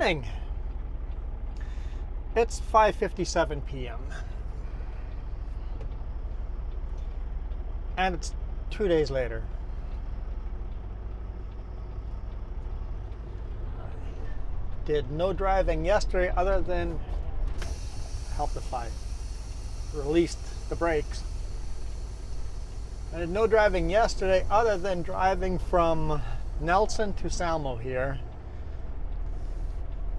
morning. It's 5:57 p.m. and it's 2 days later. Did no driving yesterday other than help if I released the brakes. I did no driving yesterday other than driving from Nelson to Salmo here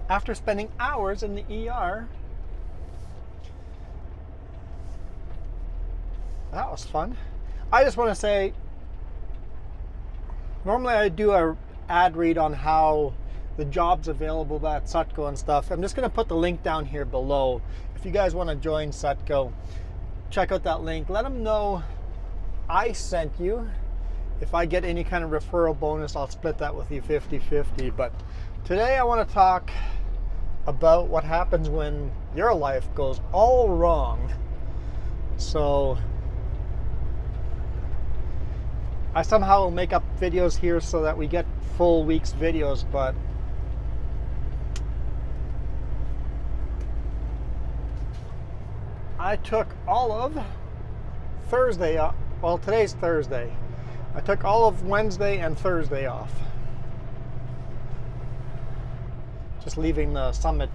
after spending hours in the ER. That was fun. I just want to say, normally I do a ad read on how the jobs available at Sutco and stuff. I'm just going to put the link down here below. If you guys want to join Sutco, check out that link. Let them know I sent you. If I get any kind of referral bonus, I'll split that with you 50-50. But today I want to talk about what happens when your life goes all wrong. So I somehow make up videos here so that we get full week's videos, but I took all of Thursday off. Well, today's Thursday. I took all of Wednesday and Thursday off. Just leaving the Summit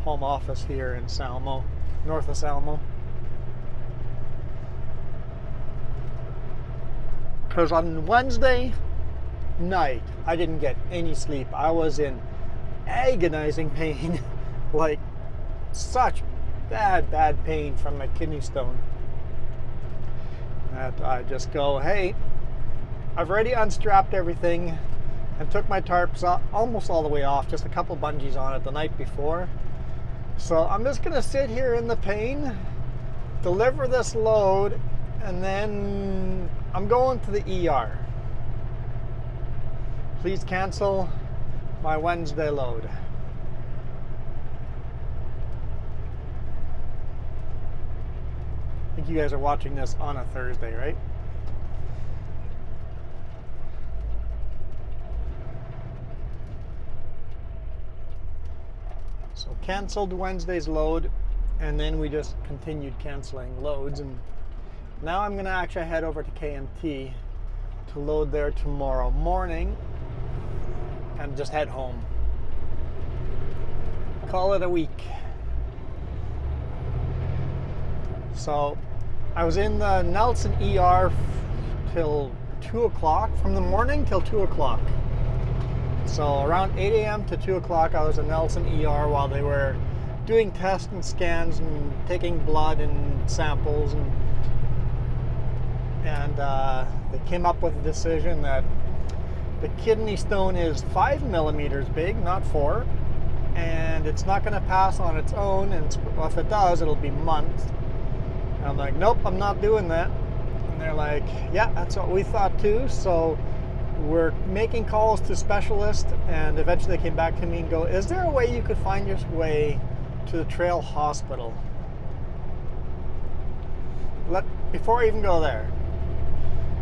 home office here in Salmo, north of Salmo. Because on Wednesday night, I didn't get any sleep. I was in agonizing pain, like such bad pain from my kidney stone. That I just go, hey, I've already unstrapped everything and took my tarps almost all the way off, just a couple bungees on it the night before. So I'm just gonna sit here in the pain, deliver this load, and then I'm going to the ER. Please cancel my Wednesday load. I think you guys are watching this on a Thursday, right? So canceled Wednesday's load, and then we just continued canceling loads, and now I'm going to actually head over to KMT to load there tomorrow morning and just head home. Call it a week. So I was in the Nelson ER till 2 o'clock, from the morning till 2 o'clock. So around 8 a.m. to 2 o'clock I was in Nelson ER while they were doing tests and scans and taking blood and samples, and they came up with a decision that the kidney stone is 5 millimeters big, not 4, and it's not going to pass on its own, and if it does, it'll be months. And I'm like, nope, I'm not doing that. And they're like, yeah, that's what we thought too. So we're making calls to specialists, and eventually they came back to me and go, is there a way you could find your way to the Trail Hospital? Before I even go there,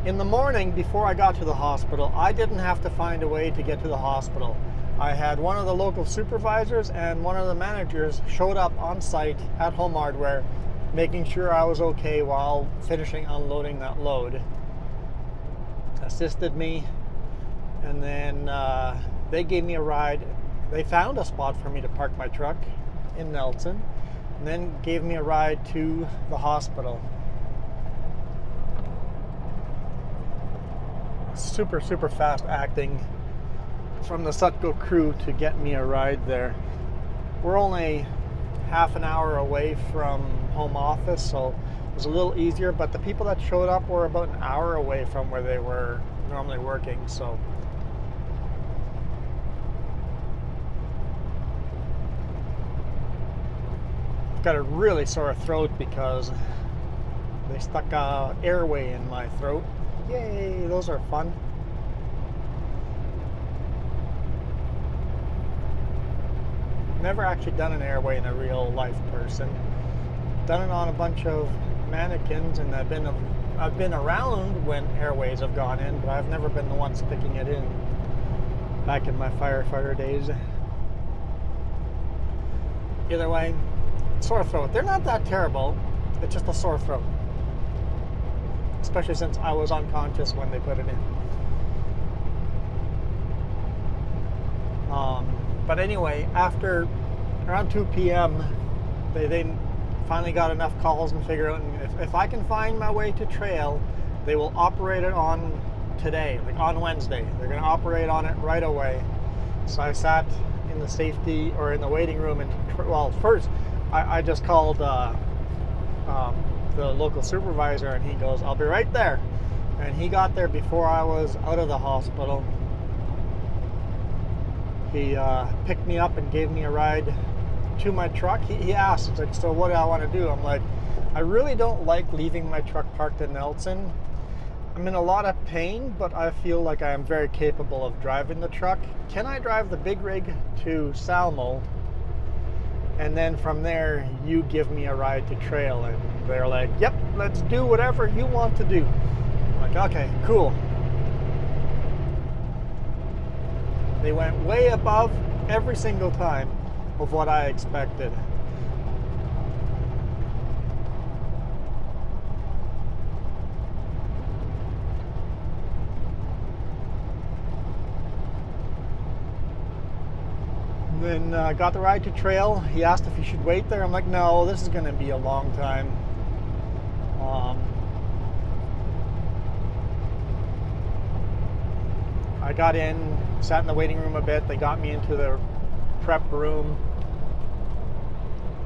in the morning before I got to the hospital, I didn't have to find a way to get to the hospital. I had one of the local supervisors and one of the managers showed up on site at Home Hardware, making sure I was okay while finishing unloading that load. Assisted me, and then they gave me a ride. They found a spot for me to park my truck in Nelson, and then gave me a ride to the hospital. Super fast acting from the Sutco crew to get me a ride there. We're only half an hour away from home office, so it was a little easier, but the people that showed up were about an hour away from where they were normally working. So I've got a really sore throat because they stuck a airway in my throat. Yay, those are fun. Never actually done an airway in a real life person. Done it on a bunch of mannequins, and I've been around when airways have gone in, but I've never been the one sticking it in back in my firefighter days. Either way, sore throat. They're not that terrible. It's just a sore throat. Especially since I was unconscious when they put it in. But anyway, after around 2 p.m., they finally got enough calls and figured out if I can find my way to trail, they will operate it on today, like on Wednesday. They're going to operate on it right away. So I sat in the safety or in the waiting room, and well, first I just called the local supervisor, and he goes, "I'll be right there." And he got there before I was out of the hospital. He picked me up and gave me a ride to my truck. He asked, it's like, "So what do I want to do?" I'm like, I really don't like leaving my truck parked in Nelson. I'm in a lot of pain, but I feel like I am very capable of driving the truck. Can I drive the big rig to Salmo? And then from there, you give me a ride to trail. And they're like, "Yep, let's do whatever you want to do." I'm like, okay, cool. They went way above every single time of what I expected. Then got the ride to trail. He asked if he should wait there. I'm like, no, this is going to be a long time. I got in, sat in the waiting room a bit. They got me into the prep room.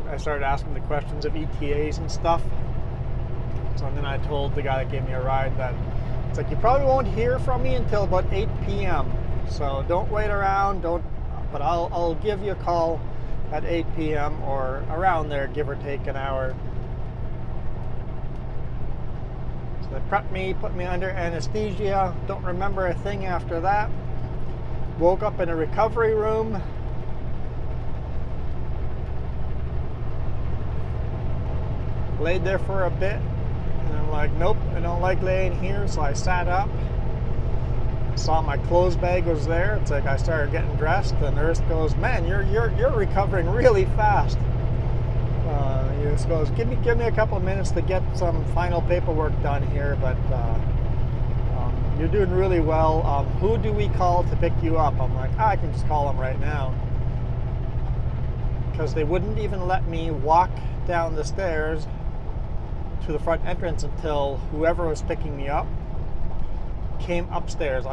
I started asking the questions of ETAs and stuff. So then I told the guy that gave me a ride that it's like, you probably won't hear from me until about 8 p.m. So don't wait around, but I'll give you a call at 8 p.m. or around there, give or take an hour. So they prepped me, put me under anesthesia. Don't remember a thing after that. Woke up in a recovery room. Laid there for a bit. And I'm like, nope, I don't like laying here. So I sat up. Saw my clothes bag was there. It's like I started getting dressed, and Nurse goes, "Man, you're recovering really fast." He just goes, "Give me a couple of minutes to get some final paperwork done here, but you're doing really well. Who do we call to pick you up?" I'm like, I can just call them right now, because they wouldn't even let me walk down the stairs to the front entrance until whoever was picking me up came upstairs.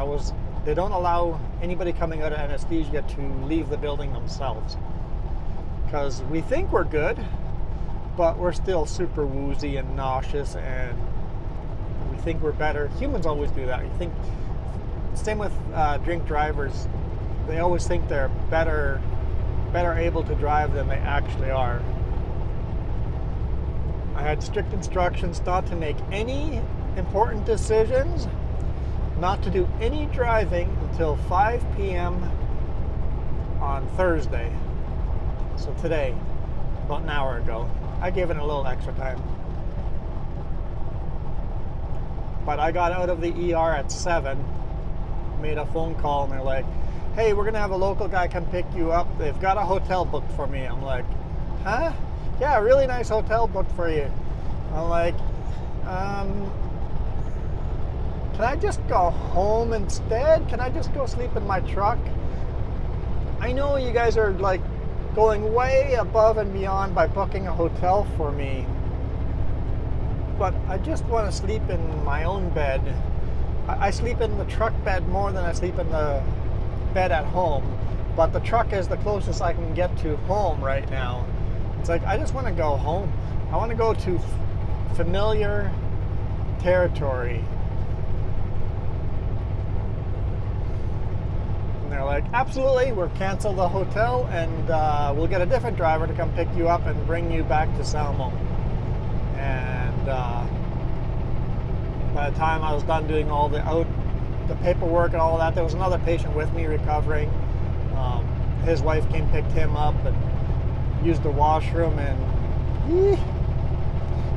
They don't allow anybody coming out of anesthesia to leave the building themselves, because we think we're good, but we're still super woozy and nauseous, and we think we're better. Humans always do that. You think, same with drink drivers. They always think they're better able to drive than they actually are. I had strict instructions not to make any important decisions, not to do any driving until 5 p.m. on Thursday. So today, about an hour ago. I gave it a little extra time. But I got out of the ER at 7, made a phone call, and they're like, "Hey, we're going to have a local guy come pick you up. They've got a hotel booked for me." I'm like, "Huh? Yeah, a really nice hotel booked for you." I'm like, can I just go home instead? Can I just go sleep in my truck? I know you guys are like going way above and beyond by booking a hotel for me, but I just want to sleep in my own bed. I sleep in the truck bed more than I sleep in the bed at home, but the truck is the closest I can get to home right now. It's like, I just want to go home. I want to go to familiar territory. And they're like, "Absolutely, we'll cancel the hotel, and we'll get a different driver to come pick you up and bring you back to Salmo." And by the time I was done doing all the paperwork and all of that, there was another patient with me recovering. His wife came, picked him up, and used the washroom, and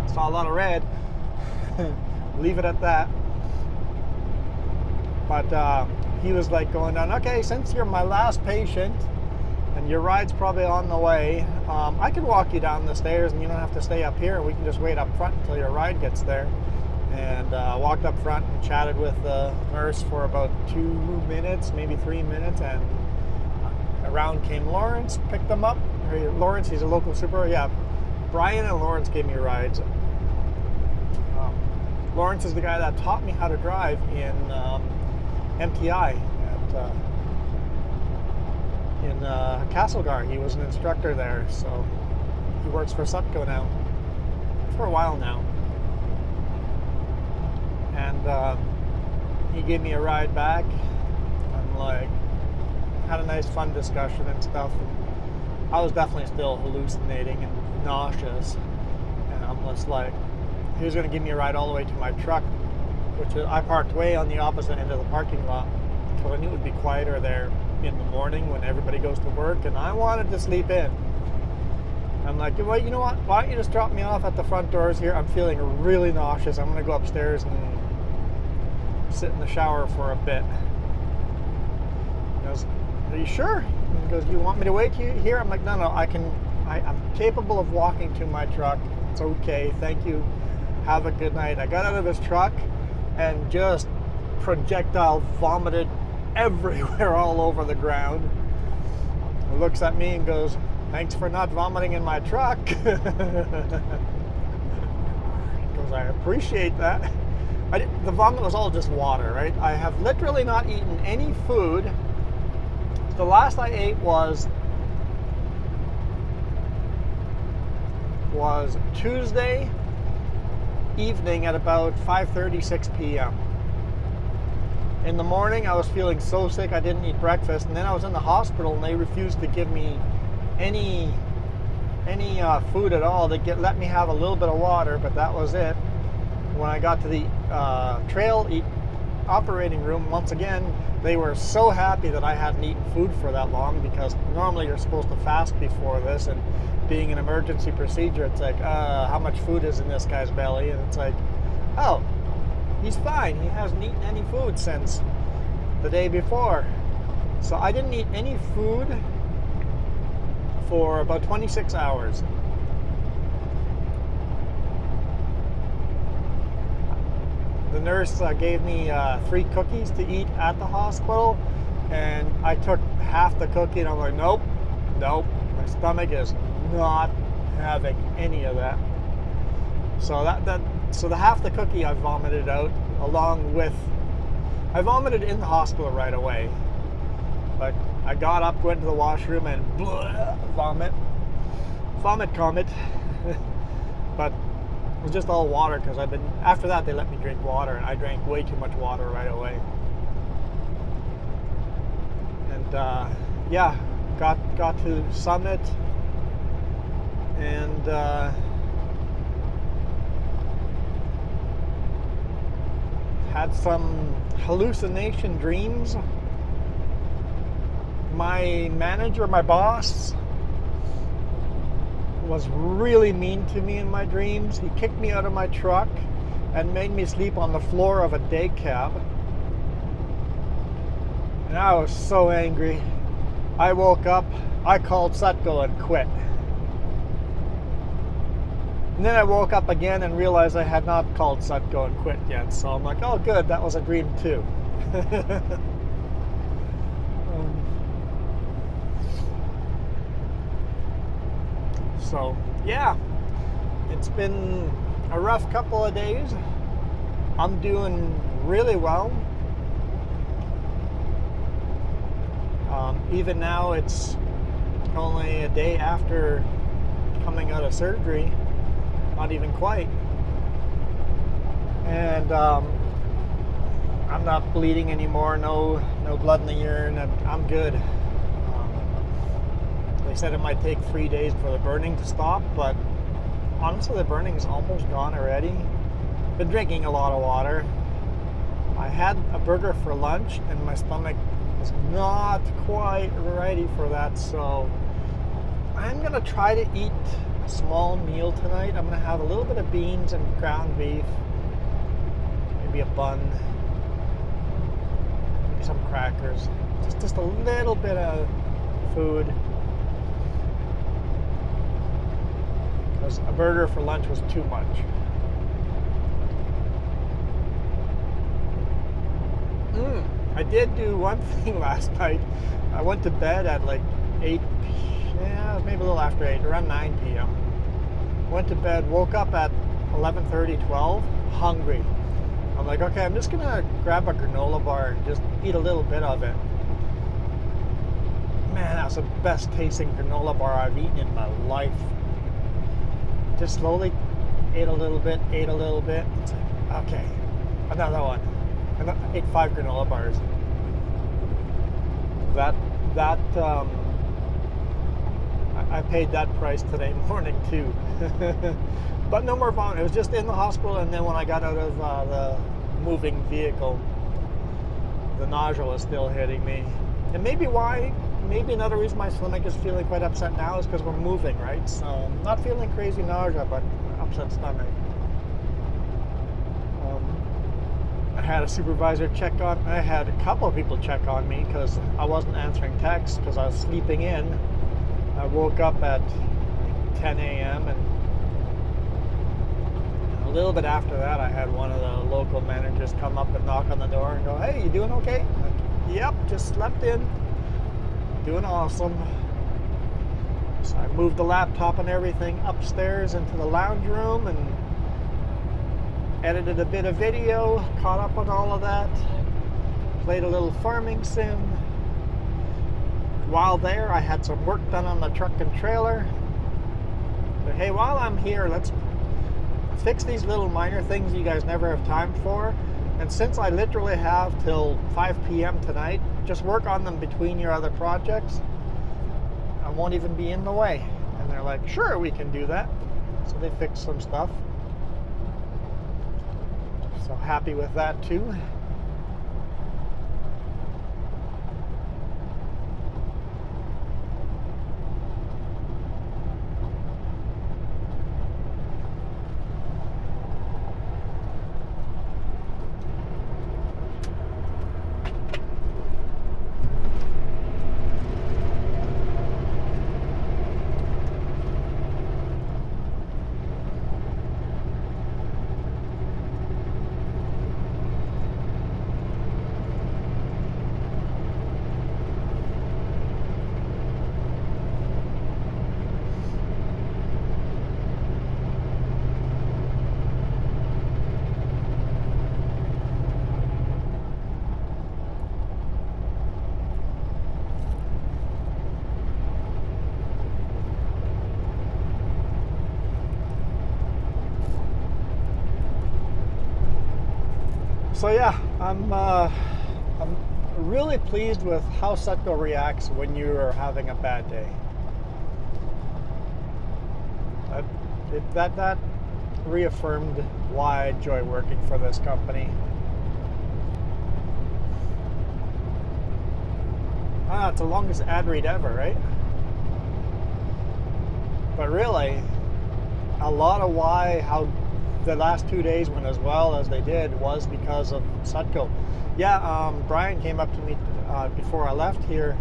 saw a lot of red. Leave it at that. But he was like going down, "Okay, since you're my last patient, and your ride's probably on the way. I can walk you down the stairs, and you don't have to stay up here. We can just wait up front until your ride gets there. And walked up front and chatted with the nurse for about 2 minutes, maybe 3 minutes, and around came Lawrence, picked them up. Lawrence, he's a local super. Yeah, Brian and Lawrence gave me rides. Lawrence is the guy that taught me how to drive in MTI in Castlegar. He was an instructor there, so he works for Sutco now, for a while now. And he gave me a ride back. I'm like, had a nice fun discussion and stuff. And I was definitely still hallucinating and nauseous. And I'm just like, he was going to give me a ride all the way to my truck, which I parked way on the opposite end of the parking lot because I knew it would be quieter there in the morning when everybody goes to work, and I wanted to sleep in. I'm like, well, you know what? Why don't you just drop me off at the front doors here? I'm feeling really nauseous. I'm going to go upstairs and sit in the shower for a bit. He goes, are you sure? He goes, you want me to wait here? I'm like, no, I'm capable of walking to my truck. It's okay. Thank you. Have a good night. I got out of his truck and just projectile vomited everywhere all over the ground. He looks at me and goes, thanks for not vomiting in my truck. He goes, I appreciate that. The vomit was all just water, right? I have literally not eaten any food. The last I ate was Tuesday evening at about 5:30, 6 p.m. In the morning, I was feeling so sick I didn't eat breakfast, and then I was in the hospital and they refused to give me any food at all. They let me have a little bit of water, but that was it. When I got to the operating room, once again, they were so happy that I hadn't eaten food for that long, because normally you're supposed to fast before this, and being an emergency procedure, it's like, how much food is in this guy's belly? And it's like, oh, he's fine. He hasn't eaten any food since the day before. So I didn't eat any food for about 26 hours. The nurse gave me 3 cookies to eat at the hospital, and I took half the cookie, and I'm like, nope, my stomach is not having any of that. So the half the cookie I vomited out, I vomited in the hospital right away. But I got up, went to the washroom, and vomit comet. But it was just all water, because after that they let me drink water, and I drank way too much water right away. And got to Summit, and had some hallucination dreams. My manager, my boss, was really mean to me in my dreams. He kicked me out of my truck and made me sleep on the floor of a day cab. And I was so angry. I woke up, I called Sutco and quit. And then I woke up again and realized I had not called Sutco and quit yet. So I'm like, oh good, that was a dream too. So yeah, it's been a rough couple of days. I'm doing really well. Even now, it's only a day after coming out of surgery, not even quite. And I'm not bleeding anymore, no blood in the urine, I'm good. They said it might take 3 days for the burning to stop, but honestly the burning is almost gone already. Been drinking a lot of water. I had a burger for lunch and my stomach is not quite ready for that, so I'm gonna try to eat a small meal tonight. I'm gonna have a little bit of beans and ground beef, maybe a bun, maybe some crackers, just a little bit of food. because a burger for lunch was too much. I did do one thing last night. I went to bed at like 8, yeah, maybe a little after 8, around 9 p.m. Went to bed, woke up at 11:30, 12, hungry. I'm like, okay, I'm just gonna grab a granola bar and just eat a little bit of it. Man, that's the best tasting granola bar I've eaten in my life. Just slowly ate a little bit. It's like, okay, another one. And I ate 5 granola bars. I paid that price today morning too. But no more vomiting. It was just in the hospital, and then when I got out of the moving vehicle, the nausea was still hitting me. And maybe another reason my stomach is feeling quite upset now is because we're moving, right? So not feeling crazy nausea, but upset stomach. I had a supervisor check on, I had a couple of people check on me because I wasn't answering texts because I was sleeping in. I woke up at 10 a.m. and a little bit after that I had one of the local managers come up and knock on the door and go, hey, you doing okay? I'm like, yep, just slept in. Doing awesome. So I moved the laptop and everything upstairs into the lounge room and edited a bit of video, caught up on all of that, played a little farming sim. While there, I had some work done on the truck and trailer. But hey, while I'm here, let's fix these little minor things you guys never have time for. And since I literally have till 5 p.m. tonight, just work on them between your other projects. I won't even be in the way. And they're like, sure, we can do that. So they fixed some stuff. So happy with that too. So yeah, I'm really pleased with how Sutco reacts when you are having a bad day. That reaffirmed why I enjoy working for this company. It's the longest ad read ever, right? But really, a lot of how the last 2 days went as well as they did was because of Sutco. Yeah, Brian came up to me before I left here,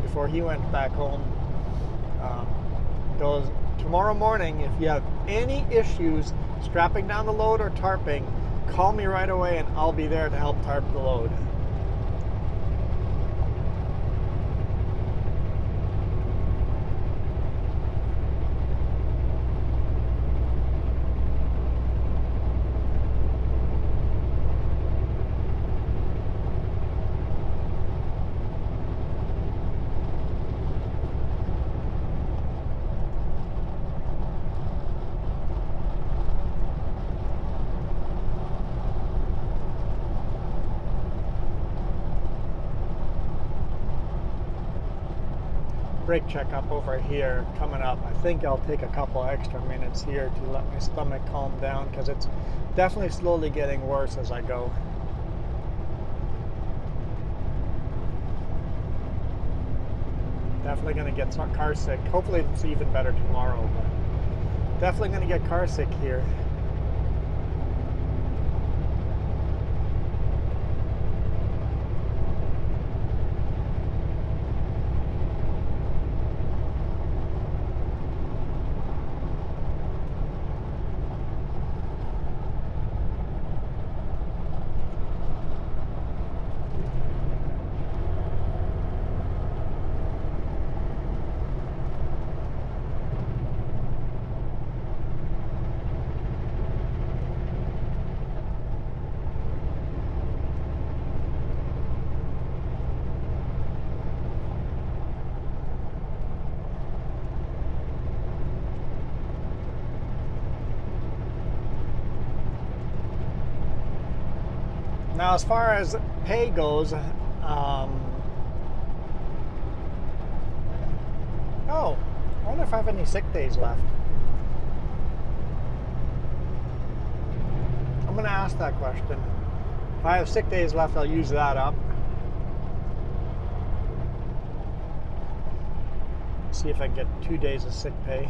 before he went back home. Goes, tomorrow morning, if you have any issues strapping down the load or tarping, call me right away and I'll be there to help tarp the load. Brake checkup over here coming up. I think I'll take a couple extra minutes here to let my stomach calm down because it's definitely slowly getting worse as I go. Definitely going to get car sick. Hopefully it's even better tomorrow, but definitely going to get car sick here. Now, as far as pay goes, oh, I wonder if I have any sick days left. I'm going to ask that question. If I have sick days left, I'll use that up. See if I can get 2 days of sick pay.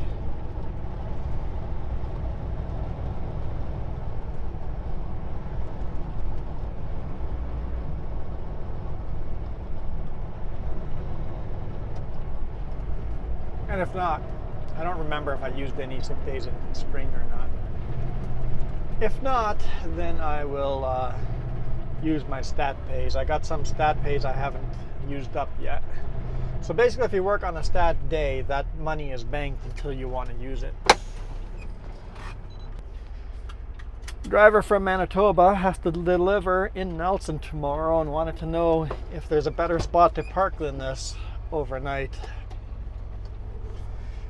And if not, I don't remember if I used any sick days in spring or not. If not, then I will use my stat pays. I got some stat pays I haven't used up yet. So basically, if you work on a stat day, that money is banked until you want to use it. Driver from Manitoba has to deliver in Nelson tomorrow and wanted to know if there's a better spot to park than this overnight.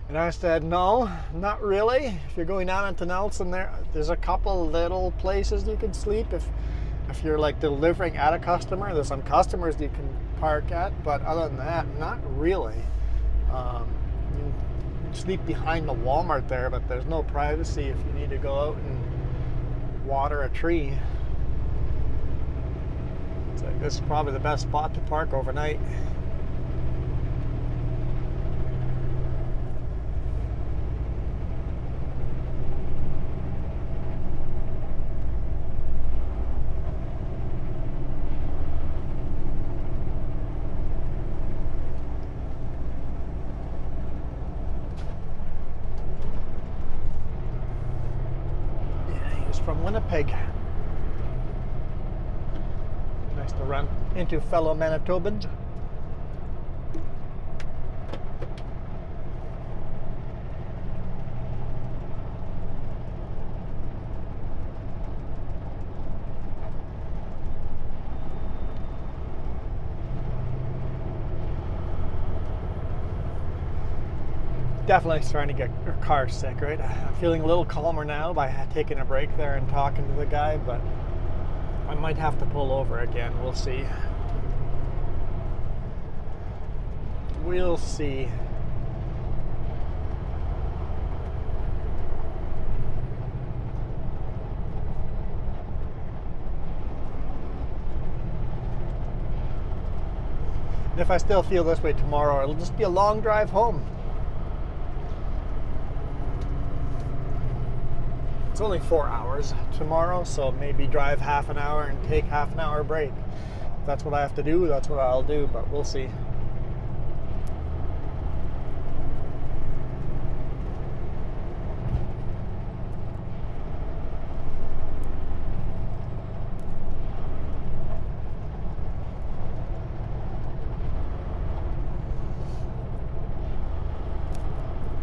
And I said, no, not really. If you're going down into Nelson, there's a couple little places you can sleep. If you're like delivering at a customer, there's some customers you can park at, but other than that, not really. You sleep behind the Walmart there, but there's no privacy if you need to go out and water a tree. It's like, this is probably the best spot to park overnight. From Winnipeg. Nice to run into fellow Manitobans. Definitely starting to get your car sick, right? I'm feeling a little calmer now by taking a break there and talking to the guy, but I might have to pull over again. We'll see. We'll see. And if I still feel this way tomorrow, it'll just be a long drive home. It's only 4 hours tomorrow, so maybe drive half an hour and take half an hour break. If that's what I have to do, that's what I'll do, but we'll see.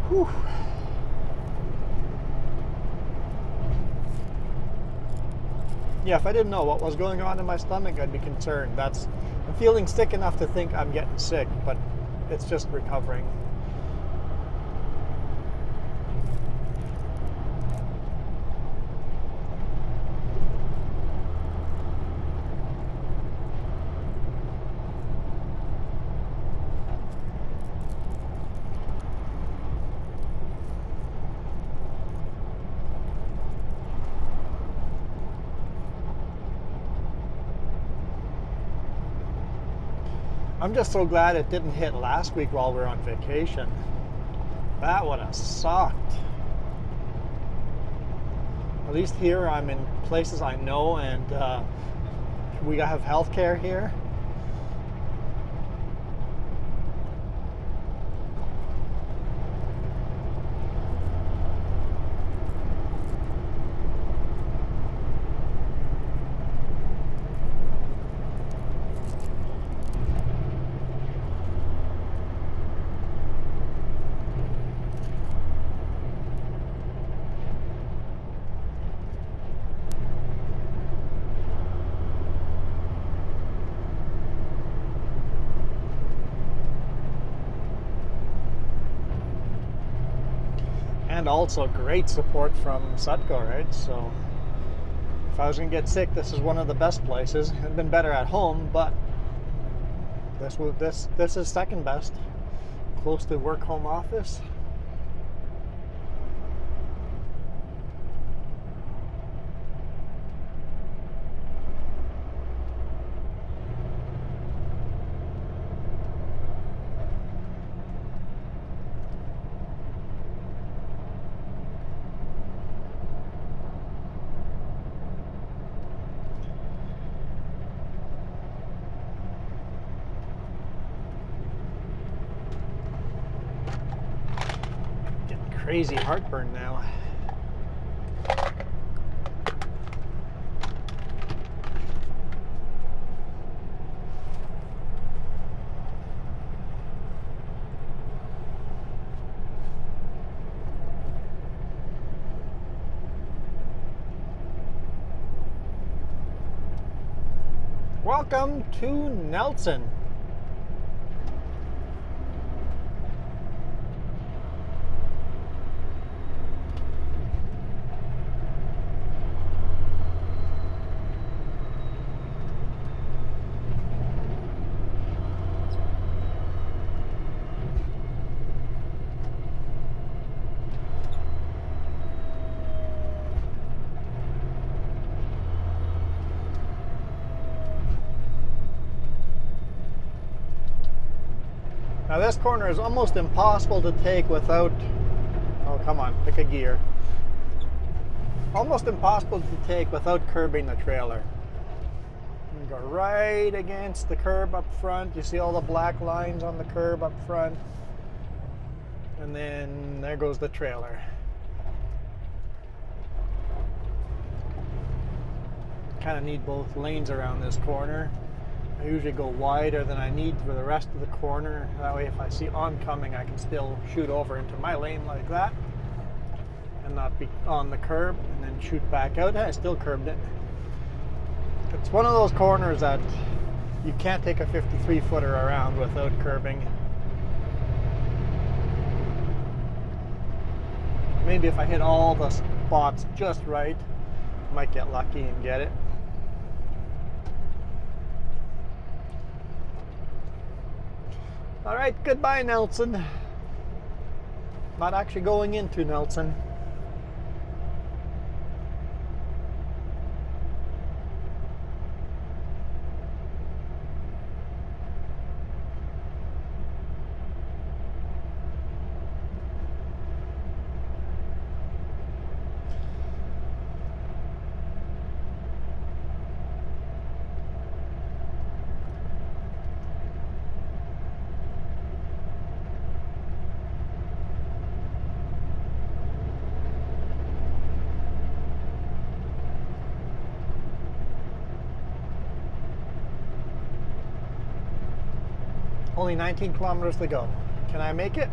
Whew. Yeah, if I didn't know what was going on in my stomach, I'd be concerned. I'm feeling sick enough to think I'm getting sick, but it's just recovering. I'm just so glad it didn't hit last week while we were on vacation. That would have sucked. At least here I'm in places I know, and we have healthcare here. And also great support from Sutco, right? So If I was gonna get sick, this is one of the best places. It'd been better at home, but this is second best. Close to work home office. Crazy heartburn now. Welcome to Nelson. Now this corner is almost impossible to take without, oh come on, pick a gear. Almost impossible to take without curbing the trailer. You go right against the curb up front. You see all the black lines on the curb up front. And then there goes the trailer. Kind of need both lanes around this corner. I usually go wider than I need for the rest of the corner. That way if I see oncoming, I can still shoot over into my lane like that and not be on the curb and then shoot back out. I still curbed it. It's one of those corners that you can't take a 53 footer around without curbing. Maybe if I hit all the spots just right, I might get lucky and get it. All right, goodbye, Nelson. Not actually going into Nelson. Only 19 kilometers to go. Can I make it?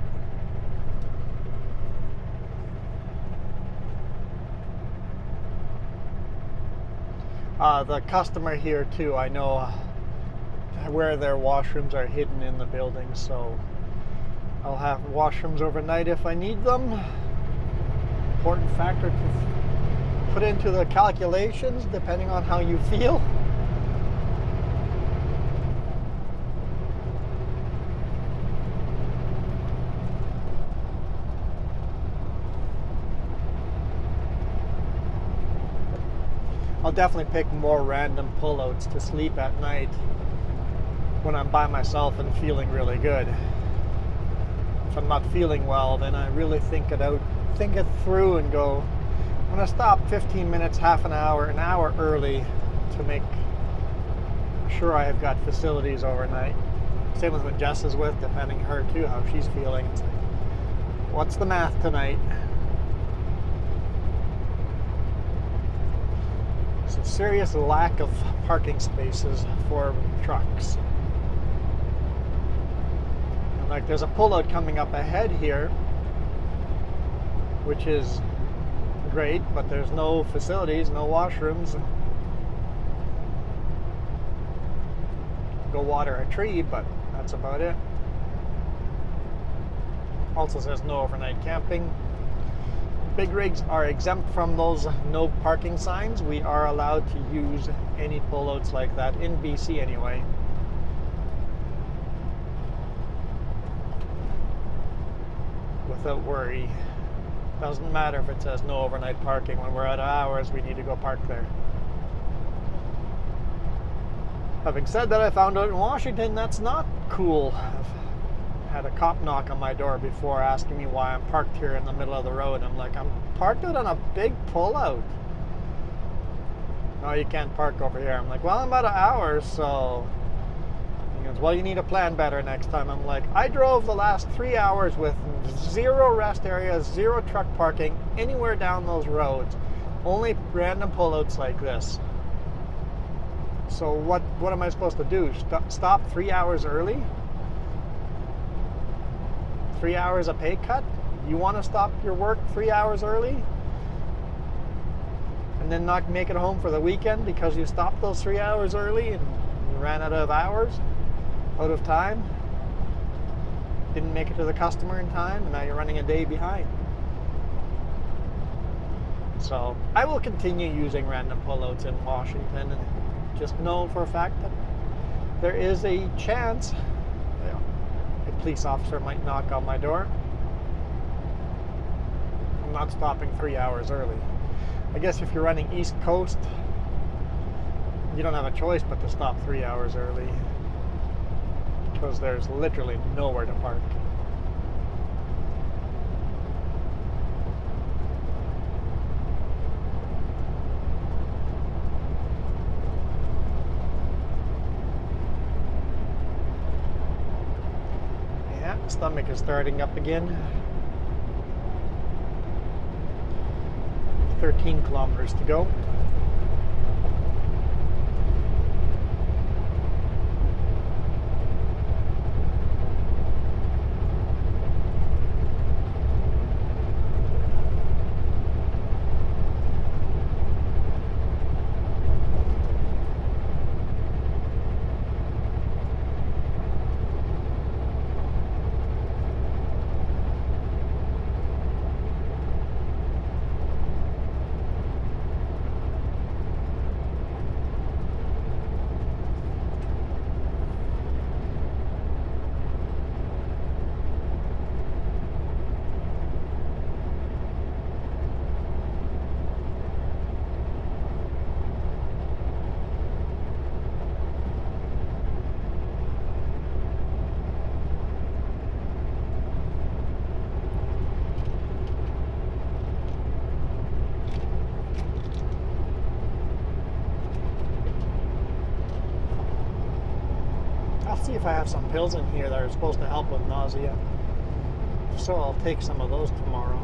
The customer here too, I know where their washrooms are hidden in the building, so I'll have washrooms overnight if I need them. Important factor to put into the calculations depending on how you feel. I'll definitely pick more random pullouts to sleep at night when I'm by myself and feeling really good. If I'm not feeling well, then I really think it through and go, I'm gonna stop 15 minutes, half an hour early to make sure I have got facilities overnight. Same with when Jess is with, depending her too, how she's feeling. It's like, what's the math tonight? Serious lack of parking spaces for trucks. And like there's a pullout coming up ahead here, which is great, but there's no facilities, no washrooms. Go water a tree, but that's about it. Also says no overnight camping. big rigs are exempt from those no parking signs. We are allowed to use any pullouts like that in BC anyway. Without worry. Doesn't matter if it says no overnight parking. When we're out of hours, we need to go park there. Having said that, I found out in Washington that's not cool. I've had a cop knock on my door before asking me why I'm parked here in the middle of the road. I'm like, I'm parked out on a big pullout. No, you can't park over here. I'm like, well, I'm out of hours, so... He goes, well, you need to plan better next time. I'm like, I drove the last 3 hours with 0 rest areas, 0 truck parking, anywhere down those roads. Only random pullouts like this. So what am I supposed to do? Stop 3 hours early? 3 hours a pay cut? You want to stop your work 3 hours early? And then not make it home for the weekend because you stopped those 3 hours early and you ran out of hours? Out of time, didn't make it to the customer in time, and now you're running a day behind. So I will continue using random pullouts in Washington, and just know for a fact that there is a chance a police officer might knock on my door. I'm not stopping 3 hours early. I guess if you're running East Coast, you don't have a choice but to stop 3 hours early, because there's literally nowhere to park. Yeah, stomach is starting up again. 13 kilometers to go. See if I have some pills in here that are supposed to help with nausea. If so, I'll take some of those tomorrow.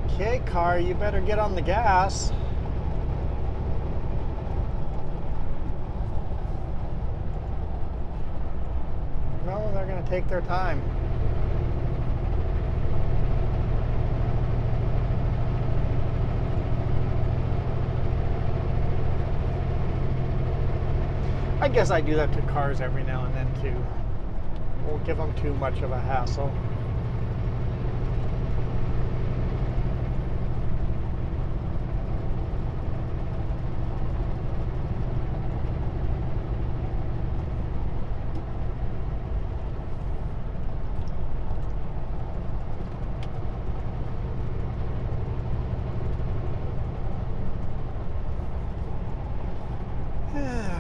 Okay, car, you better get on the gas. No, they're going to take their time. I guess I do that to cars every now and then too. Won't give them too much of a hassle.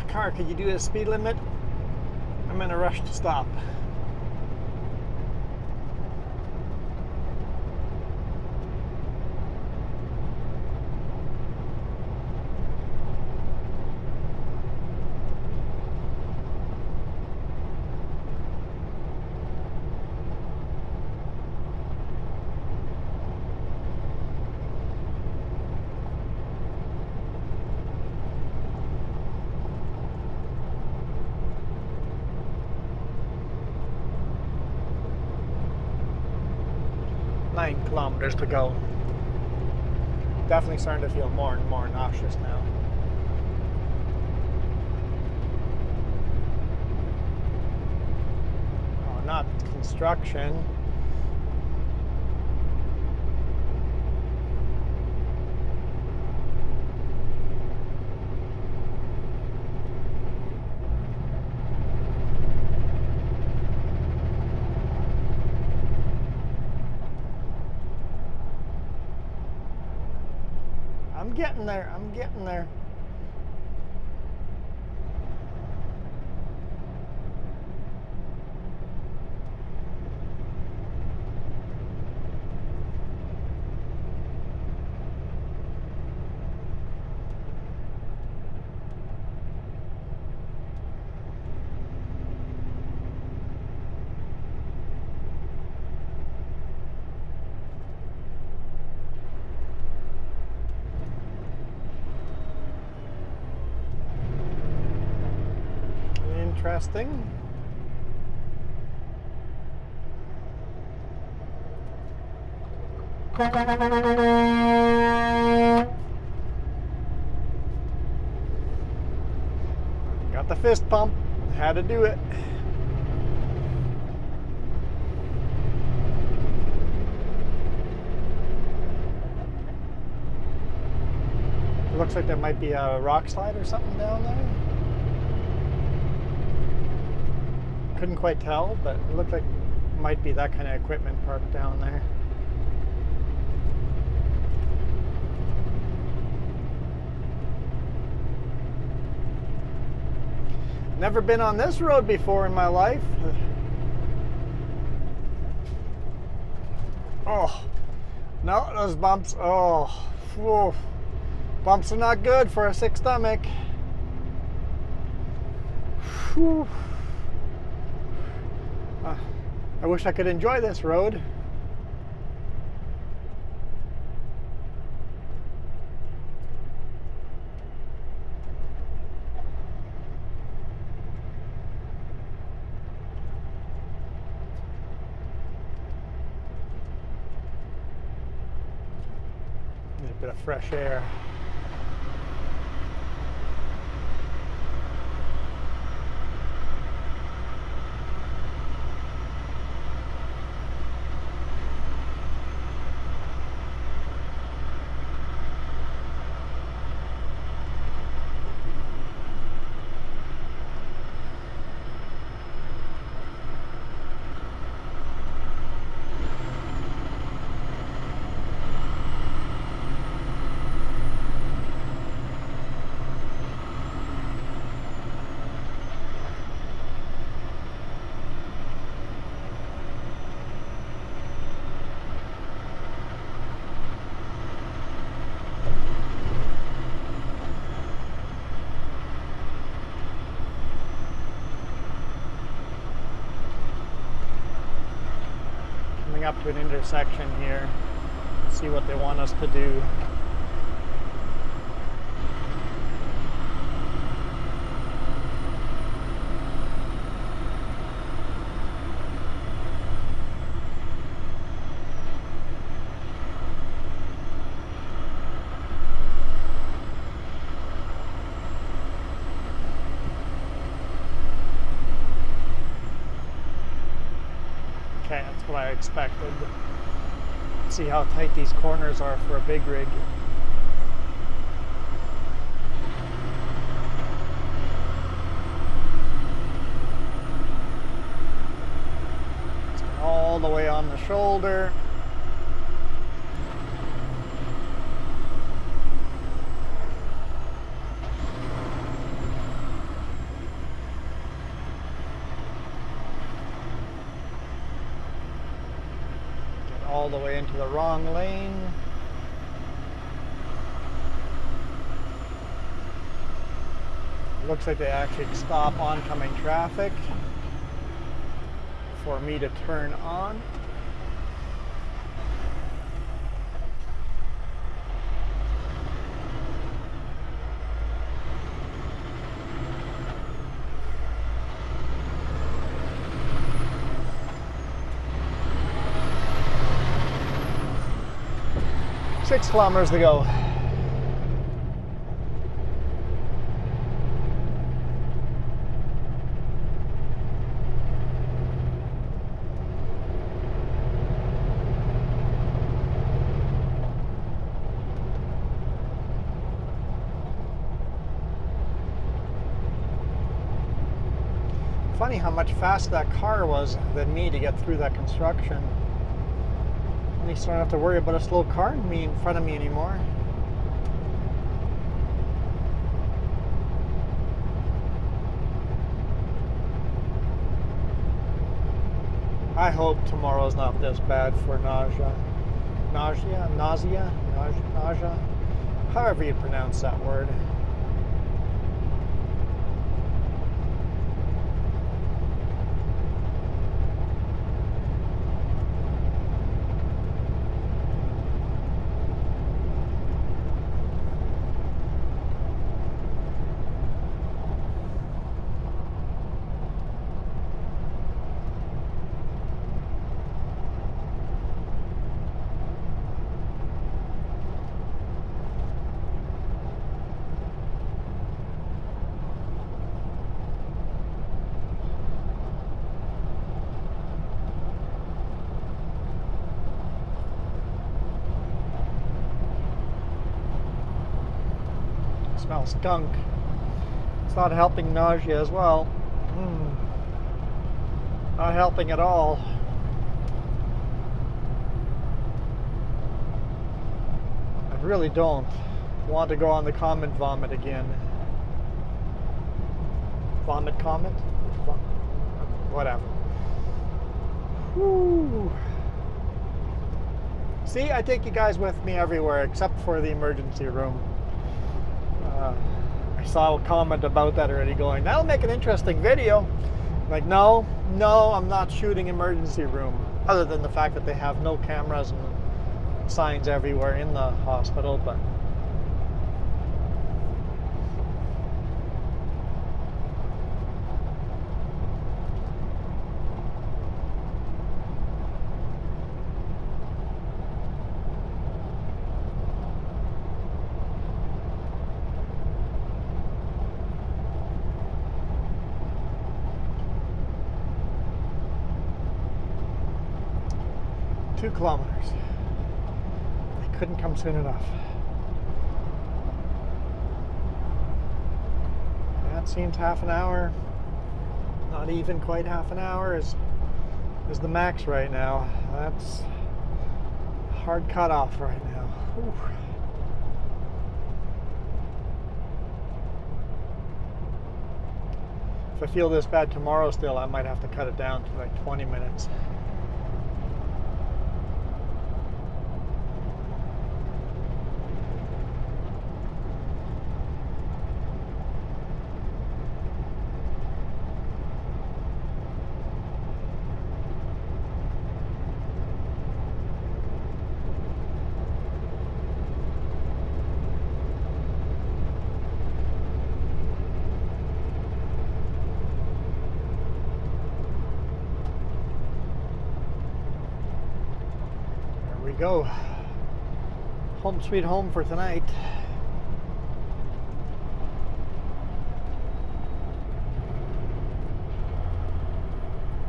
Car, could you do a speed limit? I'm in a rush to stop. Kilometers to go. Definitely starting to feel more and more nauseous now. construction. I'm getting there. I'm getting there. Interesting. Got the fist pump. Had to do it. Looks like there might be a rock slide or something down there. Couldn't quite tell, but it looked like it might be that kind of equipment parked down there. Never been on this road before in my life. Oh, no, those bumps. Oh, whew. Bumps are not good for a sick stomach. Whew. I wish I could enjoy this road. Need a bit of fresh air. Up to an intersection here, see what they want us to do. Okay, that's what I expected. Let's see how tight these corners are for a big rig. Let's get all the way on the shoulder. All the way into the wrong lane. Looks like they actually stop oncoming traffic for me to turn on. Six kilometers to go. Funny how much faster that car was than me to get through that construction. At least I don't have to worry about a slow car in front of me anymore. I hope tomorrow's not this bad for nausea. Nausea? However you pronounce that word. Smells skunk. It's not helping nausea as well. Not helping at all. I really don't want to go on the comet vomit again. Vomit comet? Whatever. Whew. See, I take you guys with me everywhere except for the emergency room. I saw a comment about that already going, that'll make an interesting video. Like, no, I'm not shooting emergency room. Other than the fact that they have no cameras and signs everywhere in the hospital, but $2 kilometers. They couldn't come soon enough. That seems half an hour. Not even quite half an hour is the max right now. That's a hard cutoff right now. Whew. If I feel this bad tomorrow still, I might have to cut it down to like 20 minutes. Go. Home sweet home for tonight.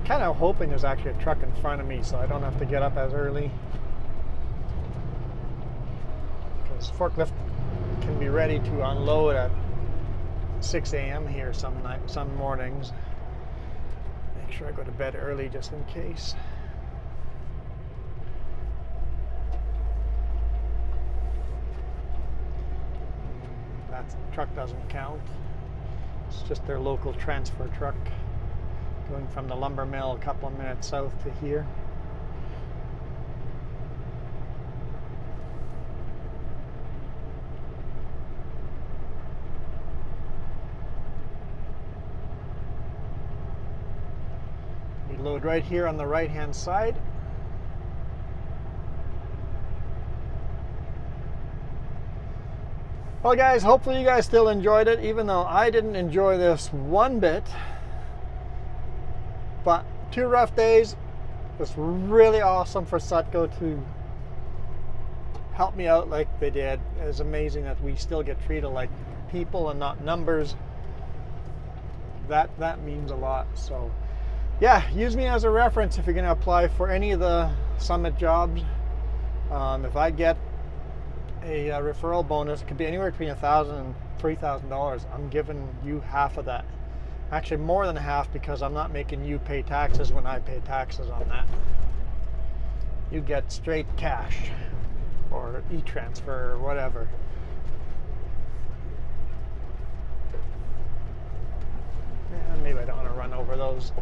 Kind of hoping there's actually a truck in front of me so I don't have to get up as early. Because forklift can be ready to unload at 6 a.m. here some mornings. Make sure I go to bed early just in case. Truck doesn't count. It's just their local transfer truck going from the lumber mill a couple of minutes south to here. We load right here on the right hand side. Well guys, hopefully you guys still enjoyed it, even though I didn't enjoy this one bit. But 2 rough days. It's really awesome for Sutco to help me out like they did. It's amazing that we still get treated like people and not numbers. That means a lot. So yeah, use me as a reference if you're going to apply for any of the Summit jobs. If I get a referral bonus, it could be anywhere between $1,000 and $3,000. I'm giving you half of that. Actually, more than half, because I'm not making you pay taxes when I pay taxes on that. You get straight cash or e-transfer or whatever. Yeah, maybe I don't want to run over those,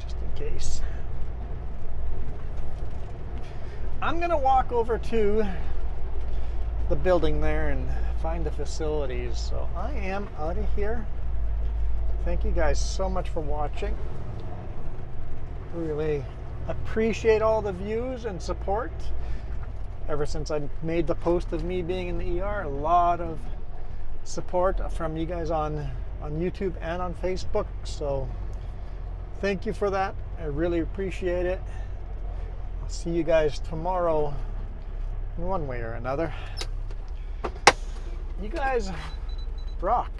just in case. I'm gonna walk over to the building there and find the facilities. So I am out of here. Thank you guys so much for watching. Really appreciate all the views and support. Ever since I made the post of me being in the ER, a lot of support from you guys on YouTube and on Facebook. So thank you for that. I really appreciate it. I'll see you guys tomorrow in one way or another. You guys rock.